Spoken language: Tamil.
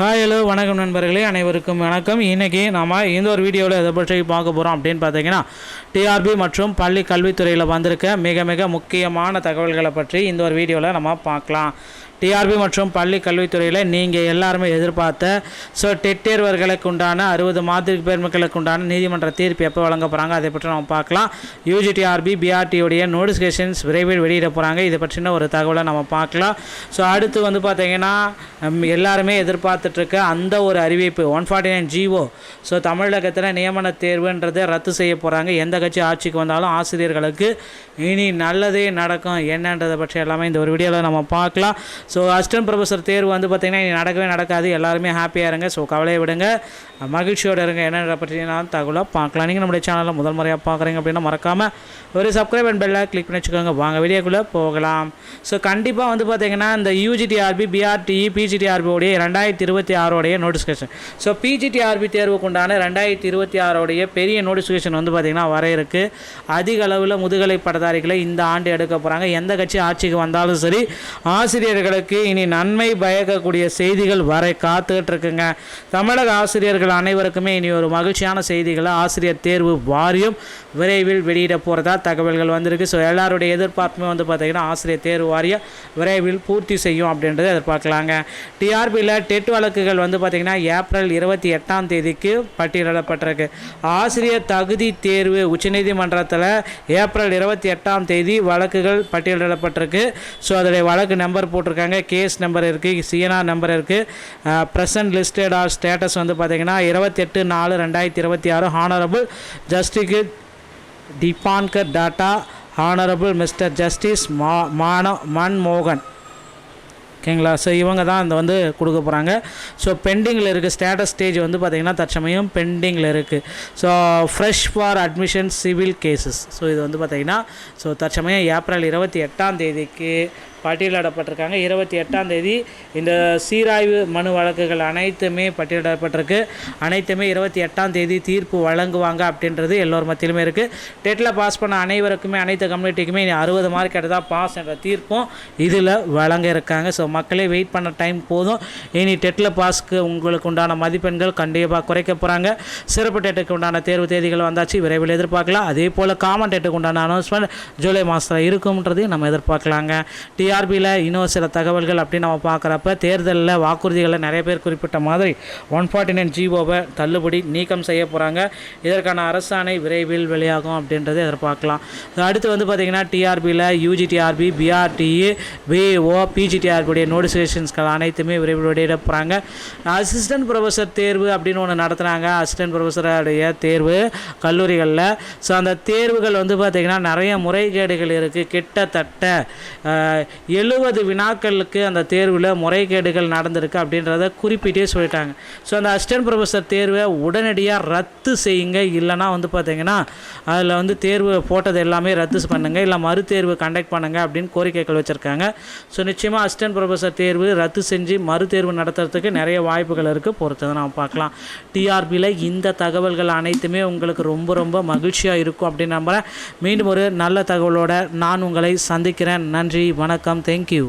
ஹாய் ஹலோ வணக்கம் நண்பர்களே, அனைவருக்கும் வணக்கம். இன்றைக்கி நம்ம இந்த ஒரு வீடியோவில் எதை பற்றி பார்க்க போகிறோம் அப்படின்னு பார்த்தீங்கன்னா, டிஆர்பி மற்றும் பள்ளி கல்வித்துறையில் வந்திருக்க மிக மிக முக்கியமான தகவல்களை பற்றி இந்த ஒரு வீடியோவில் நம்ம பார்க்கலாம். டிஆர்பி மற்றும் பள்ளி கல்வித்துறையில் நீங்கள் எல்லாருமே எதிர்பார்த்த டெட் தேர்வர்களுக்கு உண்டான 60 மாதிரி பேர்களுக்கு உண்டான நீதிமன்ற தீர்ப்பு எப்போ வழங்க போகிறாங்க அதை பற்றி நம்ம பார்க்கலாம். யூஜிடிஆர்பி பிஆர்டியோடைய நோட்டிஃபிகேஷன்ஸ் விரைவில் வெளியிட போகிறாங்க. இதை பற்றின ஒரு தகவலை நம்ம பார்க்கலாம். அடுத்து பார்த்திங்கன்னா எல்லாருமே எதிர்பார்த்துட்ருக்க அந்த ஒரு அறிவிப்பு 149 ஜிஓ தமிழகத்தில் நியமன தேர்வுன்றதை ரத்து செய்ய போகிறாங்க. எந்த கட்சி ஆட்சிக்கு வந்தாலும் ஆசிரியர்களுக்கு இனி நல்லதே நடக்கும் என்னன்றதை பற்றி எல்லாமே இந்த ஒரு வீடியோவில் நம்ம பார்க்கலாம். அசிஸ்டன்ட் ப்ரொஃபஸர் தேர்வு பார்த்திங்கன்னா இனி நடக்கவே நடக்காது. எல்லாருமே ஹாப்பியாக இருங்க. கவலையை விடுங்க, மகிழ்ச்சியோடு இருங்க. என்னென்ன பற்றி நான் தகவலாக பார்க்கலாம். நீங்கள் நம்முடைய சேனலில் முதல் முறையாக பார்க்குறீங்க அப்படின்னா மறக்காமல் ஒரு சப்ஸ்கிரைப் அண்ட் பெல்லை கிளிக் பண்ணி வச்சுக்கோங்க. வாங்க வீடியோக்குள்ளே போகலாம். கண்டிப்பாக பார்த்திங்கன்னா இந்த யூஜிடிஆர்பி பிஆர்டிஇ பிஜிடிஆர்பியோடைய 2026 நோட்டிஃபிகேஷன் பிஜிடிஆர்பி தேர்வுக்கு உண்டான 2026 பெரிய நோட்டிஃபிகேஷன் பார்த்திங்கன்னா வர இருக்குது. அதிக அளவில் முதுகலை பட்டதாரிகளை இந்த ஆண்டு எடுக்க போகிறாங்க. எந்த கட்சி ஆட்சிக்கு வந்தாலும் சரி, ஆசிரியர்களுக்கு இனி நன்மை பயக்கக்கூடிய செய்திகள் வர காத்துக்கிட்டு இருக்குங்க. தமிழக ஆசிரியர்கள் அனைவருக்குமே இனி ஒரு மகிழ்ச்சியான செய்திகளை ஆசிரியர் தேர்வு வாரியம் விரைவில் வெளியிட போகிறதா தகவல்கள் வந்திருக்கு. எல்லாருடைய எதிர்பார்ப்புமே பார்த்திங்கன்னா ஆசிரியர் தேர்வு வாரியம் விரைவில் பூர்த்தி செய்யும் அப்படின்றத எதிர்பார்க்கலாங்க. டிஆர்பியில் டெட் வழக்குகள் பார்த்திங்கன்னா ஏப்ரல் 28 பட்டியலிடப்பட்டிருக்கு. ஆசிரியர் தகுதி தேர்வு உச்சநீதிமன்றத்தில் ஏப்ரல் 28 வழக்குகள் பட்டியலிடப்பட்டிருக்கு. அதோடைய வழக்கு நம்பர் போட்டிருக்காங்க, கேஸ் நம்பர் இருக்குது, சிஎன்ஆர் நம்பர் இருக்குது. ப்ரெசன்ட் லிஸ்டட் ஆர் ஸ்டேட்டஸ் பார்த்திங்கன்னா 28/4/2026 honourable justice Dipankar Datta, honourable mister justice மன்மோகன். ஓகேங்களா? இவங்க தான் இந்த கொடுக்க போகிறாங்க. பெண்டிங்கில் இருக்குது. ஸ்டேட்டஸ் ஸ்டேஜ் பார்த்திங்கன்னா தற்சமயம் பெண்டிங்கில் இருக்குது. Fresh for admission civil cases. இது பார்த்திங்கன்னா தற்சமயம் ஏப்ரல் 28 பட்டியலிடப்பட்டிருக்காங்க. 28 இந்த சீராய்வு மனு வழக்குகள் அனைத்துமே பட்டியலிடப்பட்டிருக்கு. அனைத்துமே 28 தீர்ப்பு வழங்குவாங்க அப்படின்றது எல்லோரும் மத்தியிலுமே இருக்குது. டெட்டில் பாஸ் பண்ண அனைவருக்குமே, அனைத்து கம்யூனிட்டிக்குமே 60 மார்க் எடுத்தால் பாஸ் என்ற தீர்ப்பும் இதில் வழங்க இருக்காங்க. மக்களே வெயிட் பண்ண டைம் போதும். இனி டெட்டில் பாஸ்க்கு உங்களுக்கு உண்டான மதிப்பெண்கள் கண்டிப்பாக குறைக்க போகிறாங்க. சிறப்பு டெட்டுக்கு உண்டான தேர்வு தேதிகள் வந்தாச்சு, விரைவில் எதிர்பார்க்கலாம். அதே போல் காமன் டெட்டுக்கு உண்டான அனௌன்ஸ்மெண்ட் ஜூலை மாதத்தில் இருக்கும்ன்றதையும் நம்ம எதிர்பார்க்கலாங்க. டிஆர்பியில் இன்னும் சில தகவல்கள் அப்படின்னு நம்ம பார்க்குறப்ப தேர்தலில் வாக்குறுதிகளை நிறைய பேர் குறிப்பிட்ட மாதிரி 149 ஜிஓவை தள்ளுபடி நீக்கம் செய்ய போகிறாங்க. இதற்கான அரசாணை விரைவில் வெளியாகும் அப்படின்றத எதிர்பார்க்கலாம். அடுத்து பார்த்திங்கன்னா டிஆர்பியில் யூஜிடிஆர்பி பிஆர்டிஇ பிஓ பிஜிடிஆர்பியுடைய நோட்டிஃபிகேஷன்ஸ்கள் அனைத்துமே விரைவில் வெளியிட போகிறாங்க. அசிஸ்டன்ட் ப்ரொஃபஸர் தேர்வு அப்படின்னு ஒன்று நடத்துகிறாங்க. அசிஸ்டன்ட் ப்ரொஃபஸருடைய தேர்வு கல்லூரிகளில் அந்த தேர்வுகள் பார்த்திங்கன்னா நிறைய முறைகேடுகள் இருக்குது. கிட்டத்தட்ட 70 வினாக்களுக்கு அந்த தேர்வில் முறைகேடுகள் நடந்திருக்கு அப்படின்றத குறிப்பிட்டே சொல்லிட்டாங்க. அந்த அசிஸ்டன்ட் ப்ரொஃபஸர் தேர்வை உடனடியாக ரத்து செய்யுங்க, இல்லைனா பார்த்திங்கன்னா அதில் தேர்வு போட்டது எல்லாமே ரத்து பண்ணுங்கள், இல்லை மறுதேர்வு கண்டக்ட் பண்ணுங்கள் அப்படின்னு கோரிக்கைகள் வச்சுருக்காங்க. நிச்சயமாக அசிஸ்டன்ட் ப்ரொஃபஸர் தேர்வு ரத்து செஞ்சு மறுதேர்வு நடத்துறதுக்கு நிறைய வாய்ப்புகள் இருக்குது. பொறுத்ததை நம்ம பார்க்கலாம். டிஆர்பியில் இந்த தகவல்கள் அனைத்துமே உங்களுக்கு ரொம்ப ரொம்ப மகிழ்ச்சியாக இருக்கும் அப்படின்னு நம்புகிறேன். மீண்டும் ஒரு நல்ல தகவலோடு நான் உங்களை சந்திக்கிறேன். நன்றி, வணக்கம், தேங்க்யூ.